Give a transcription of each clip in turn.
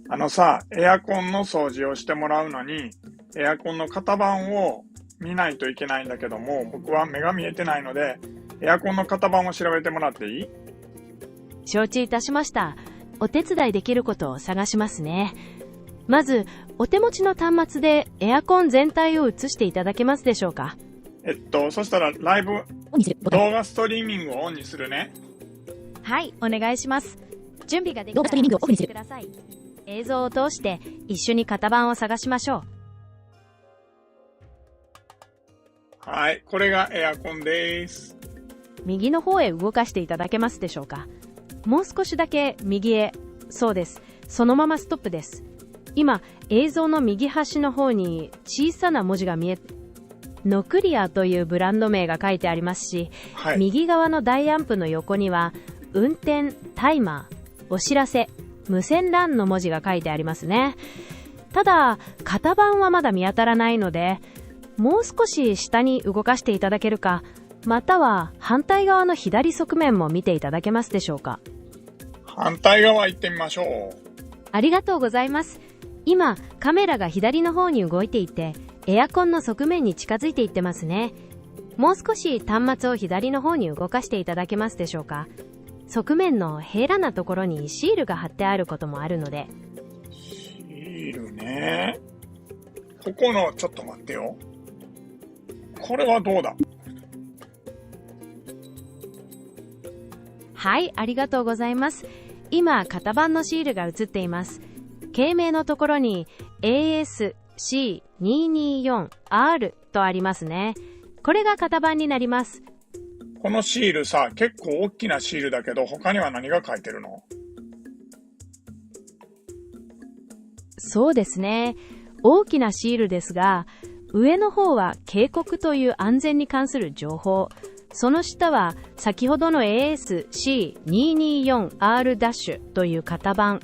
エアコンの掃除をしてもらうのに、エアコンの型番を見ないといけないんだけども、僕は目が見えてないので、エアコンの型番を調べてもらっていい？承知いたしました。お手伝いできることを探しますね。まず、お手持ちの端末でエアコン全体を映していただけますでしょうか？そしたらライブ、動画ストリーミングをオンにするね。はい、お願いします。準備ができたら教えてください。映像を通して一緒に型番を探しましょう。はい、これがエアコンです。右の方へ動かしていただけますでしょうか？もう少しだけ右へ。そうです。そのままストップです。今、映像の右端の方に小さな文字が見え、ノクリアというブランド名が書いてありますし、はい、右側の大アンプの横には、運転、タイマー、お知らせ、無線 LAN の文字が書いてありますね。ただ、型番はまだ見当たらないので、もう少し下に動かしていただけるか、または反対側の左側面も見ていただけますでしょうか？反対側行ってみましょう。ありがとうございます。今、カメラが左の方に動いていて、エアコンの側面に近づいていってますね。もう少し端末を左の方に動かしていただけますでしょうか？側面の平らなところにシールが貼ってあることもあるので。シールね。ここの、ちょっと待ってよ。これはどうだ？はい、ありがとうございます。今、型番のシールが映っています。件名のところに ASC224R とありますね。これが型番になります。このシールさ、結構大きなシールだけど、他には何が書いてるの？そうですね。大きなシールですが、上の方は警告という安全に関する情報。その下は先ほどの ASC224R- という型番。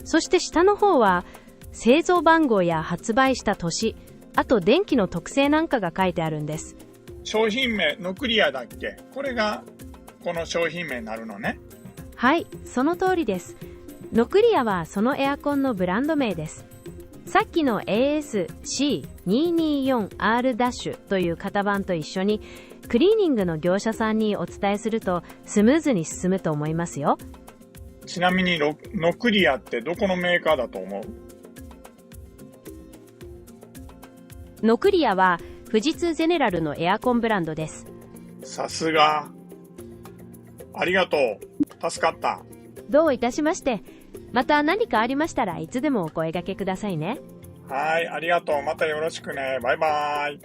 そして下の方は製造番号や発売した年、あと電気の特性なんかが書いてあるんです。商品名、ノクリアだっけ？これがこの商品名になるのね。はい、その通りです。ノクリアはそのエアコンのブランド名です。さっきの ASC224R- という型番と一緒にクリーニングの業者さんにお伝えするとスムーズに進むと思いますよ。ちなみにノクリアってどこのメーカーだと思う？ノクリアは富士通ゼネラルのエアコンブランドです。さすが。ありがとう。助かった。どういたしまして。また何かありましたらいつでもお声掛けくださいね。はい、ありがとう。またよろしくね。バイバーイ。